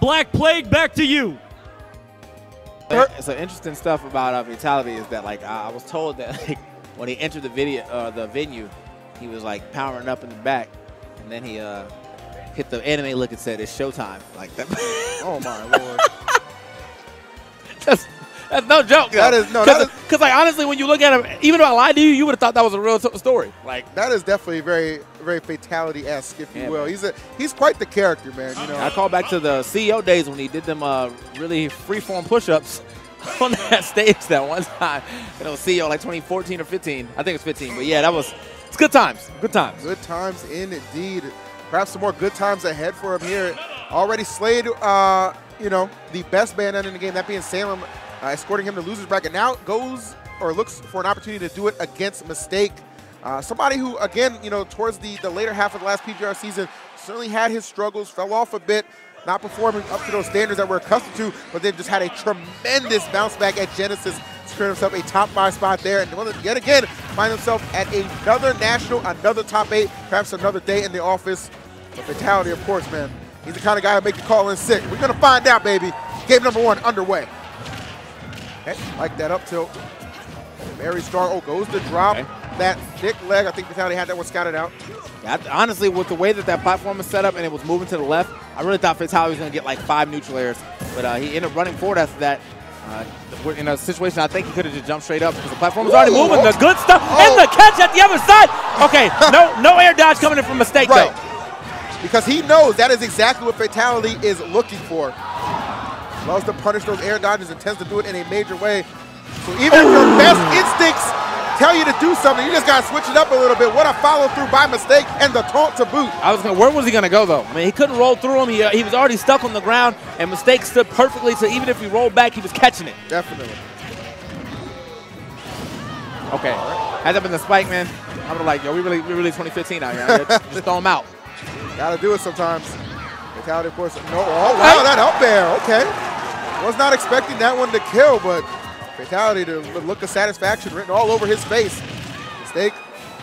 Black Plague, back to you. So interesting stuff about Fatality is that I was told that when he entered the venue, he was like powering up in the back, and then he hit the anime look and said it's showtime like that. Oh my lord. That's no joke. That is because honestly, when you look at him, even if I lied to you, you would have thought that was a real story. That is definitely very, very Fatality-esque, if you will. He's quite the character, man. You know. I call back to the CEO days when he did them really free-form push-ups on that stage that one time. You know, CEO like 2014 or 15. I think it's 15. But yeah, it's good times. Good times. Good times indeed. Perhaps some more good times ahead for him here. Already slayed, the best Bayonetta in the game, that being Salem, escorting him to loser's bracket. Now goes or looks for an opportunity to do it against Mistake. Somebody who, again, towards the later half of the last PGR season certainly had his struggles, fell off a bit, not performing up to those standards that we're accustomed to, but then just had a tremendous bounce back at Genesis, securing himself a top 5 spot there, and yet again find himself at another national, another top 8, perhaps another day in the office. But Fatality, of course, man, he's the kind of guy to make you call in sick. We're going to find out, baby. Game number 1 underway. Okay, like that up tilt. Very strong. Oh, goes to drop that thick leg. I think Fatality had that one scouted out. Yeah, honestly, with the way that platform is set up and it was moving to the left, I really thought Fatality was going to get like 5 neutral airs. But he ended up running forward after that. In a situation, I think he could have just jumped straight up because the platform was already moving. The good stuff and the catch at the other side. Okay, no air dodge coming in from Mistake, though. Because he knows that is exactly what Fatality is looking for. Loves to punish those air dodges and tends to do it in a major way. So even if your best instincts tell you to do something, you just got to switch it up a little bit. What a follow through by Mistake and the taunt to boot. Where was he going to go, though? I mean, he couldn't roll through him. He was already stuck on the ground, and Mistake stood perfectly, so even if he rolled back, he was catching it. Definitely. Okay. Had that been the spike, man, I would have like, yo, we really 2015 out here. Just throw him out. Got to do it sometimes. Fatality, of course. No. Oh, wow, that up there. Okay. Was not expecting that one to kill, but Fatality, to look of satisfaction written all over his face. Mistake,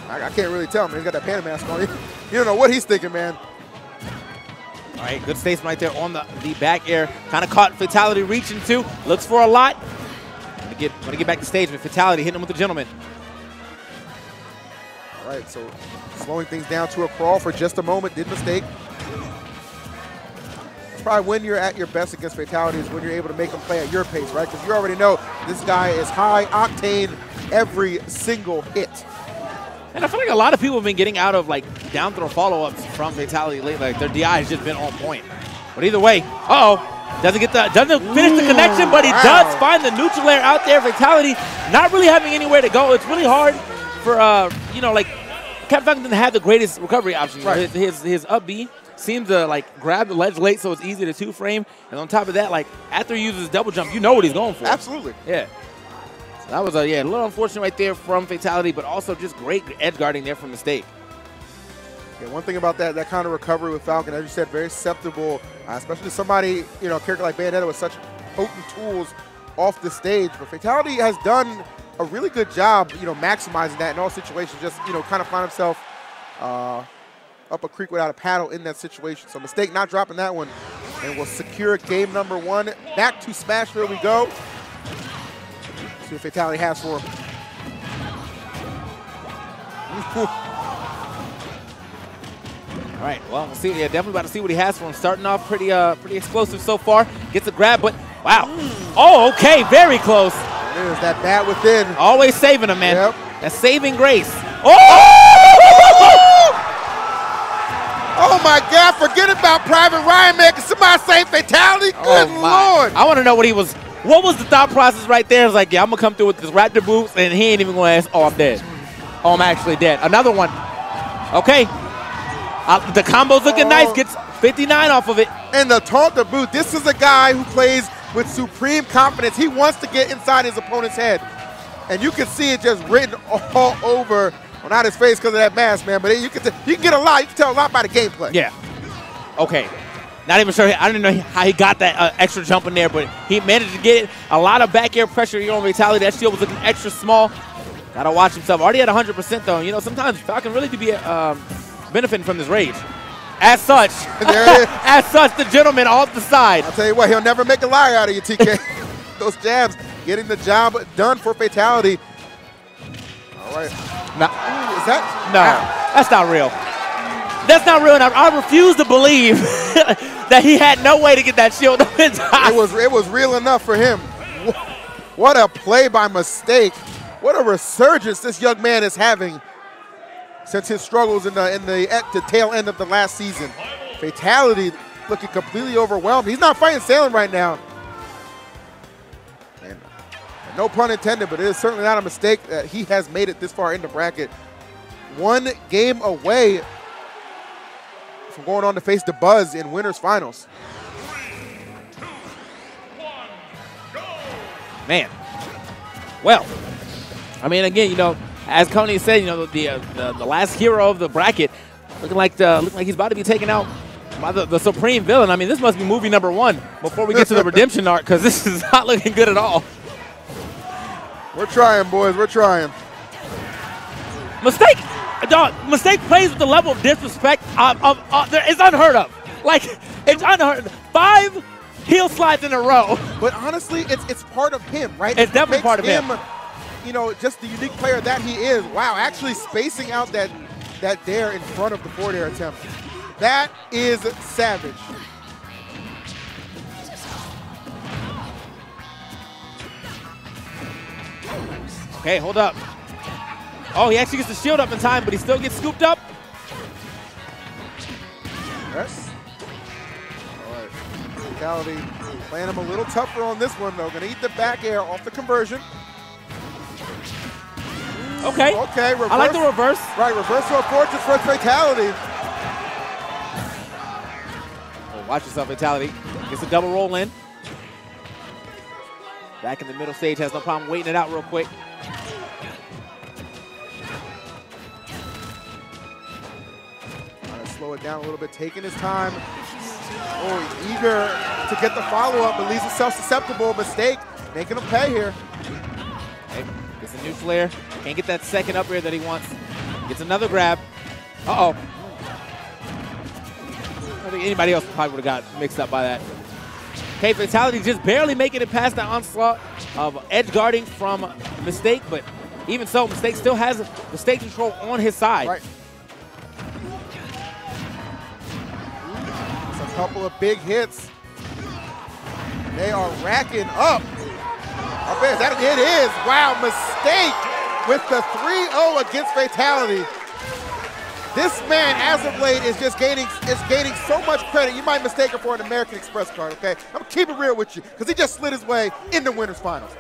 I can't really tell, man. He's got that Panda mask on. You don't know what he's thinking, man. All right, good statement right there on the back air. Kind of caught Fatality reaching too. Looks for a lot. Want to get back to stage with Fatality hitting him with the gentleman. All right, so slowing things down to a crawl for just a moment. Did Mistake. That's probably when you're at your best against Fatality, is when you're able to make them play at your pace, right? Because you already know this guy is high octane every single hit. And I feel like a lot of people have been getting out of down throw follow-ups from Fatality lately. Their DI has just been on point. But either way, doesn't finish the connection, but he does find the neutral air out there. Fatality not really having anywhere to go. It's really hard for Captain Falcon didn't have the greatest recovery option. Right. His up B seems to grab the ledge late, so it's easy to 2-frame. And on top of that, after he uses double jump, you know what he's going for. Absolutely. Yeah. So that was a little unfortunate right there from Fatality, but also just great edge guarding there from Mistake. Yeah, one thing about that kind of recovery with Falcon, as you said, very susceptible, especially somebody, a character like Bayonetta with such potent tools off the stage. But Fatality has done a really good job, maximizing that in all situations, just, kind of find himself up a creek without a paddle in that situation. So Mistake not dropping that one, and will secure game number 1. Back to Smashville we go. See what Fatality has for him. All right, well, we'll see. Yeah, definitely about to see what he has for him. Starting off pretty explosive so far. Gets a grab, but wow. Oh, okay, very close. There's that bat within. Always saving him, man. Yep. That's saving grace. Oh my God, forget about Private Ryan, man. Can somebody say Fatality? Good Lord. I want to know what was the thought process right there? It's like, yeah, I'm going to come through with this Raptor boots, and he ain't even going to ask, oh, I'm dead. Oh, I'm actually dead. Another one. Okay. The combo's looking nice. Gets 59 off of it. And the taunt to boot. This is a guy who plays with supreme confidence. He wants to get inside his opponent's head. And you can see it just written all over, well, not his face because of that mask, man, but you can get a lot. You can tell a lot by the gameplay. Yeah. Okay. Not even sure. I didn't know how he got that extra jump in there, but he managed to get it. A lot of back air pressure here on Fatality. That shield was looking extra small. Got to watch himself. Already at 100% though. Sometimes Falcon really do be benefiting from this rage. As such, there it is. as such, the gentleman off the side. I'll tell you what, he'll never make a liar out of you, TK. Those jabs getting the job done for Fatality. All right. Now, is that? No, Wow. that's not real. That's not real, and I refuse to believe that he had no way to get that shield up in time. It was real enough for him. What a play by Mistake. What a resurgence this young man is having since his struggles at the tail end of the last season. Fatality looking completely overwhelmed. He's not fighting Salem right now. And no pun intended, but it is certainly not a mistake that he has made it this far in the bracket. One game away from going on to face the Buzz in winners finals. Man, well, I mean, again, you know, as Coney said, you know, the last hero of the bracket looking like he's about to be taken out by the supreme villain. I mean, this must be movie number 1 before we get to the redemption arc, because this is not looking good at all. We're trying, boys. We're trying. Mistake, dog. Mistake plays with the level of disrespect. It's unheard of. Like, it's unheard of. 5 heel slides in a row. But honestly, it's part of him, right? It's definitely part of him. You know, just the unique player that he is. Wow, actually spacing out that dare in front of the forward air attempt. That is savage. Okay, hold up. Oh, he actually gets the shield up in time, but he still gets scooped up. Yes. All right. Fatality playing him a little tougher on this one, though. Going to eat the back air off the conversion. Okay. Okay, reverse. I like the reverse. Right, reversal of fortunes for Fatality. Oh, watch yourself, Fatality. Gets a double roll in. Back in the middle stage, has no problem waiting it out real quick. Trying to slow it down a little bit, taking his time. Oh, eager to get the follow-up, but leaves himself susceptible. Mistake, making him pay here. Okay. Gets a new flare. Can't get that second up air that he wants. Gets another grab. Uh-oh. I think anybody else probably would have got mixed up by that. Okay, Fatality just barely making it past that onslaught of edge guarding from Mistake, but even so, Mistake still has the stage control on his side. Right. It's a couple of big hits. They are racking up. It is. Wow, Mistake with the 3-0 against Fatality. This man, as of late, is just gaining so much credit. You might mistake him for an American Express card, okay? I'm gonna keep it real with you, because he just slid his way in the winners finals.